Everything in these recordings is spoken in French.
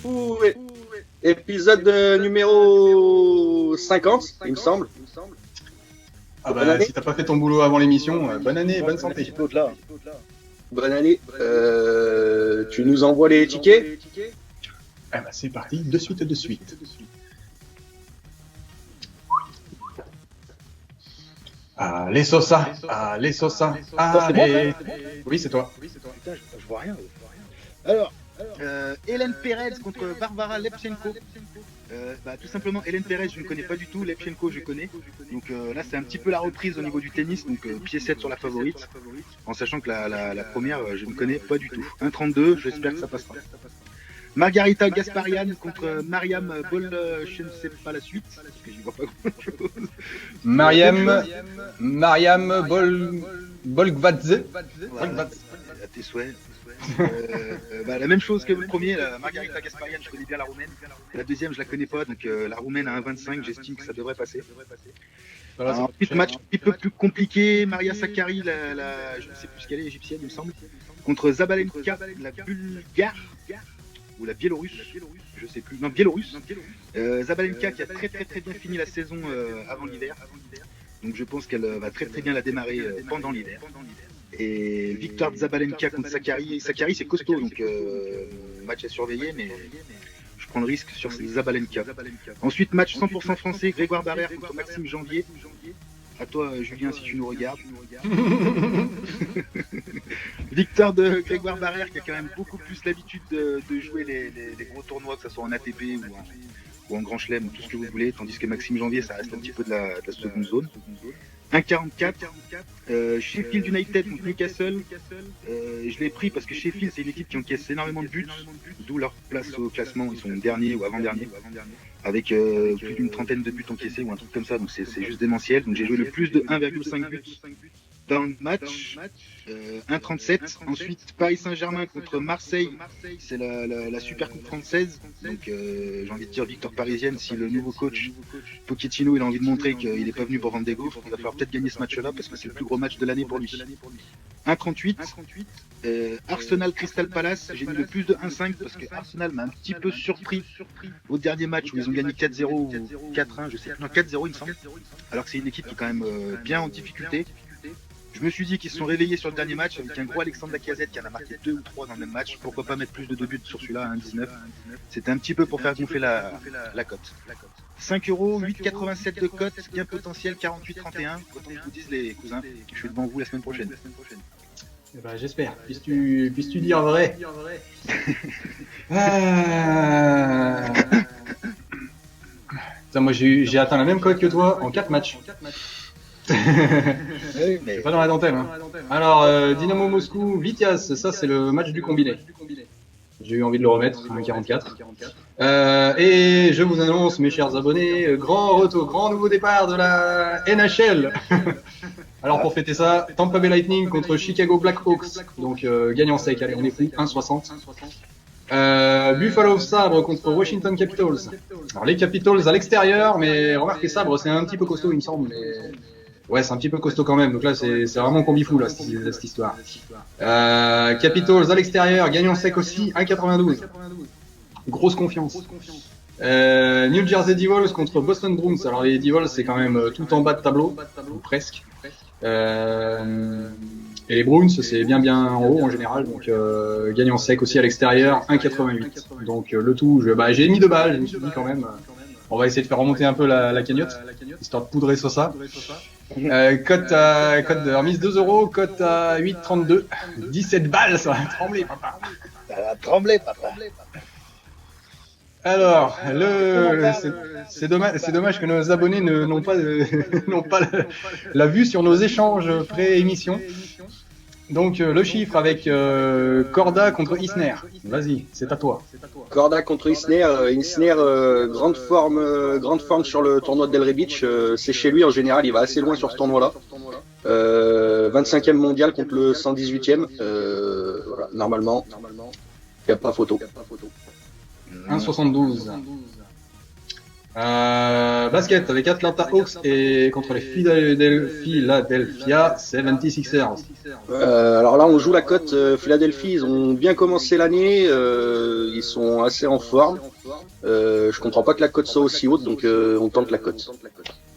Ouais. Épisode numéro 50, il me semble. Ah bah si t'as pas fait ton boulot avant l'émission, bonne année et bonne santé. Bonne année. Tu nous envoies les tickets? Ah bah c'est parti, de suite. Allez Sosa, allez Sosa, allez. Oui c'est toi. Putain, je vois rien. Alors, Hélène Pérez contre Barbara Lepchenko. Tout simplement, Hélène Pérez, je ne connais pas du tout. Lepchenko, je connais. Donc là, c'est un petit peu la reprise au niveau du tennis. Donc pied 7 sur la favorite. En sachant que la première, je ne connais pas du tout. 1,32, j'espère que ça passera. Margarita Gasparian contre Mariam Bol, je ne sais pas la suite, parce que j'y vois pas grand chose. Mariam Bolgvadze. Voilà, à tes souhaits. La même chose que le premier, la Margarita Gasparian, je connais bien la roumaine. La deuxième, je la connais pas, donc la roumaine à 1,25, j'estime que ça devrait passer. Ensuite, match un petit peu plus compliqué, Maria Sakkari, je ne sais plus ce qu'elle est, égyptienne, il me semble, contre Zabalenka, la Bulgare. Ou la Biélorusse, je sais plus. Non, Biélorusse. Zabalenka qui a très bien fini la saison avant l'hiver. Donc je pense qu'elle va très bien la démarrer pendant l'hiver. Et victoire de Zabalenka contre Sakkari. Sakkari c'est costaud, donc match à surveiller, mais je prends le risque sur Zabalenka. Ensuite, match 100% français, Grégoire Barrère contre Maxime Janvier. À toi, Julien, si tu nous regardes. Victoire de Grégoire Barrère, qui a quand même beaucoup plus l'habitude de jouer les gros tournois, que ce soit en ATP ou en Grand Chelem, ou tout ce que vous voulez, tandis que Maxime Janvier, ça reste un petit peu de la seconde zone. 1,44. Sheffield United contre Newcastle. Je l'ai pris parce que Sheffield, c'est une équipe qui encaisse énormément de buts, d'où leur place au classement. Ils sont derniers ou avant-derniers, avec plus d'une trentaine de buts encaissés ou un truc comme ça, donc c'est juste démentiel. Donc j'ai joué le plus de 1,5 buts dans le match. 1,37. Ensuite, Paris Saint-Germain contre Marseille, c'est la Super Coupe française. Donc j'ai envie de dire victoire parisienne. Si le nouveau coach Pochettino il a envie de montrer qu'il n'est pas venu pour vendre des gaufres, il va falloir peut-être gagner ce match-là parce que c'est le plus gros match de l'année pour lui. 1,38. Arsenal Crystal Palace, j'ai mis le plus de 1,5 parce que Arsenal m'a un petit peu surpris au dernier match où ils ont gagné 4-0 ou 4-1, je sais plus, non 4-0 il me semble, alors que c'est une équipe qui est quand même bien en difficulté. Je me suis dit qu'ils se sont réveillés sur le dernier match avec un gros Alexandre Lacazette qui en a marqué 2 ou 3 dans le même match. Pourquoi pas mettre plus de 2 buts sur celui-là à 1,19. C'était un petit peu pour faire gonfler la cote. 5 €, 8,87 de cote, gain potentiel 48,31. Autant que je vous dise les cousins, je suis devant vous la semaine prochaine. Eh ben, j'espère, puisses-tu dire vrai. Putain, moi j'ai atteint la même cote que toi en 4 matchs. Je suis pas dans la dentelle. Hein. Alors, Dynamo Moscou, Vitiaz, ça c'est le match du combiné. J'ai eu envie de le remettre, 1,44. Et je vous annonce, mes chers abonnés, grand retour, grand nouveau départ de la NHL. Alors pour fêter ça, Tampa Bay Lightning contre Chicago Blackhawks, donc gagnant sec, allez on est fou, 1,60. Buffalo Sabre contre Washington Capitals. Alors les Capitals à l'extérieur, mais remarquez Sabre c'est un petit peu costaud il me semble, mais ouais c'est un petit peu costaud quand même, donc là c'est vraiment combi fou là cette histoire. Capitals à l'extérieur, gagnant sec aussi, 1,92. Grosse confiance. New Jersey Devils contre Boston Bruins. Alors les Devils c'est quand même tout en bas de tableau, ou presque. Et les Bruins c'est bien en haut en général, donc gagnant sec aussi à l'extérieur, 1,88. Donc le tout, j'ai mis 2 balles, je me suis dit quand même, on va essayer de faire remonter un peu la cagnotte, histoire de poudrer sur ça. Cote de mise 2 €, cote à 8,32, 17 balles, ça va trembler papa. Ça va trembler papa. Alors, c'est dommage que nos abonnés n'ont pas la vue sur nos échanges pré-émission. Donc le chiffre avec Korda contre Isner. Vas-y, c'est à toi. Korda contre Isner. Isner, grande forme sur le tournoi de Delray Beach. C'est chez lui en général, il va assez loin sur ce tournoi-là. 25e mondial contre le 118e. Voilà, normalement, il n'y a pas photo. 1,72. Basket avec Atlanta Hawks et contre les Philadelphia 76ers. Alors là, on joue la cote. Philadelphie, ils ont bien commencé l'année. Ils sont assez en forme. Je comprends pas que la cote soit aussi haute, donc on tente la cote.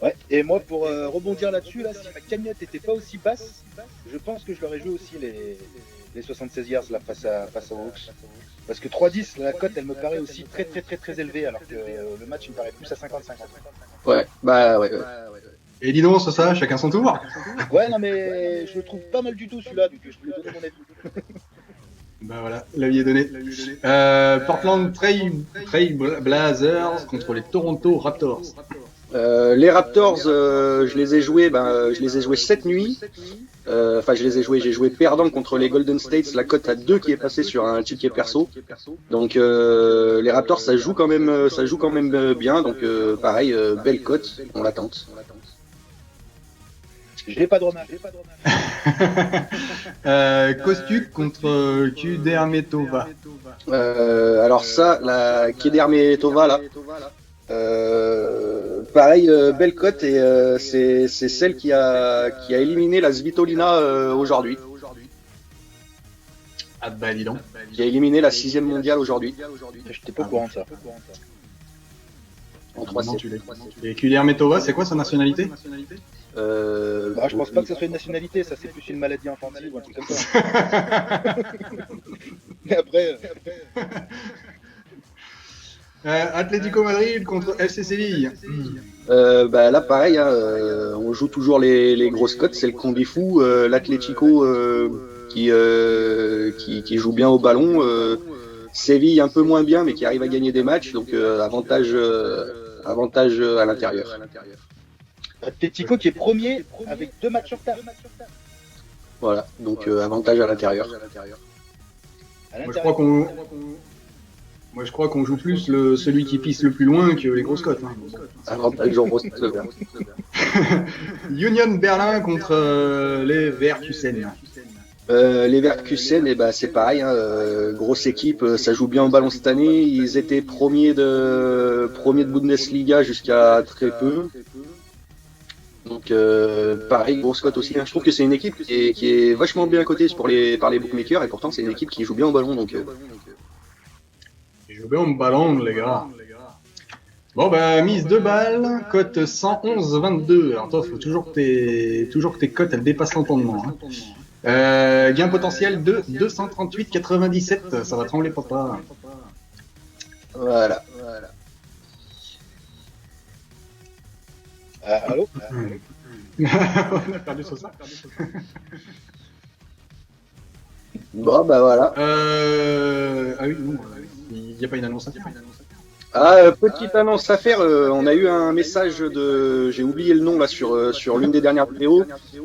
Ouais, et moi pour rebondir là-dessus, là, si ma cagnotte était pas aussi basse, je pense que je l'aurais joué aussi les 76 yards là, face aux Hawks. Parce que 3-10, la cote elle me paraît aussi très très très très élevée, alors que le match il me paraît plus à 55. Ouais, bah ouais. Et dis donc, ça, chacun son tour. Ouais, non mais je le trouve pas mal du tout celui-là, donc je voulais donner mon avis. Bah voilà, l'avis est donné. Portland Trail Blazers contre les Toronto Raptors. Les Raptors, je les ai joués cette nuit. Enfin, j'ai joué perdant contre les Golden States, la cote à 2 qui est passée sur un ticket perso. Donc les Raptors, ça joue quand même bien. Donc pareil, belle cote, on la tente. J'ai pas de remarque. Kostuk contre Kudermetova. Alors ça, la Kudermetova là. Pareil, belle cote et c'est celle qui a éliminé la Svitolina aujourd'hui. Ah bah dis donc. Qui a éliminé la 6e mondiale aujourd'hui. J'étais pas au courant de ça. En 3-7. Et Kudermetova, c'est quoi sa nationalité? Je pense pas que ça soit une nationalité, ça c'est plus une maladie infantile ou un truc comme ça. Mais après... Atlético Madrid contre FC Séville. Là pareil, hein, on joue toujours les grosses cotes, c'est le combi fou, l'Atlético qui joue bien au ballon, Séville un peu moins bien mais qui arrive à gagner des matchs, donc avantage à l'intérieur. Atlético qui est premier avec 2 matchs sur retard. Voilà, donc avantage à l'intérieur. Moi je crois qu'on joue plus celui qui pisse le plus loin que les grosses cotes. Hein. Avantage en grosse cote. Union Berlin contre les Leverkusen. Leverkusen, c'est pareil, hein, grosse équipe, ça joue bien au ballon cette année. Ils étaient premiers de Bundesliga jusqu'à très peu. Donc pareil, grosse cote aussi. Hein. Je trouve que c'est une équipe qui est vachement bien cotée par les bookmakers et pourtant c'est une équipe qui joue bien au ballon. Donc ils jouent bien au ballon les gars. Bon bah mise 2 balles, cote 111,22. Alors toi faut toujours que tes cotes elles dépassent l'entendement. Hein. Gain potentiel de 238,97. Ça va trembler papa. Voilà. Allô On a perdu sur ça. Bon bah voilà. Ah oui, non, il n'y a pas une annonce à faire. Petite annonce à faire, on a eu un message j'ai oublié le nom là sur l'une des dernières vidéos,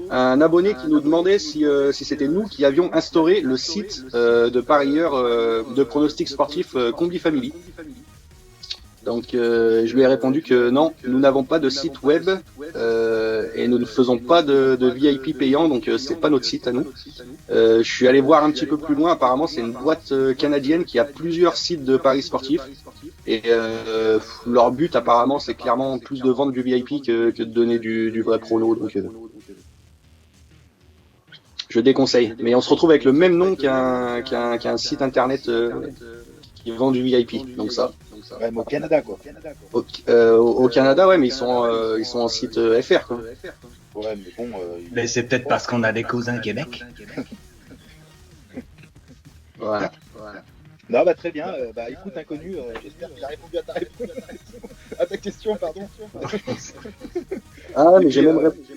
un abonné qui nous demandait si c'était nous qui avions instauré le site de parieurs de pronostics sportifs Combi Family. Donc je lui ai répondu que non, nous n'avons pas de site web et nous ne faisons pas de VIP payant, donc c'est pas notre site à nous. Je suis allé voir un petit peu plus loin, apparemment c'est une boîte canadienne qui a plusieurs sites de paris sportifs et leur but apparemment c'est clairement plus de vendre du VIP que de donner du vrai prono, donc je déconseille. Mais on se retrouve avec le même nom qu'un site internet qui vend du VIP, donc ça. Ouais, mais au Canada quoi. Au Canada, ouais, mais ils sont en site FR quoi. Ouais, mais bon. Mais c'est peut-être parce qu'on a des cousins à Québec. Voilà. Non, bah très bien. Écoute inconnu, j'espère qu'il a répondu à ta question, pardon. Ah, mais j'ai même répondu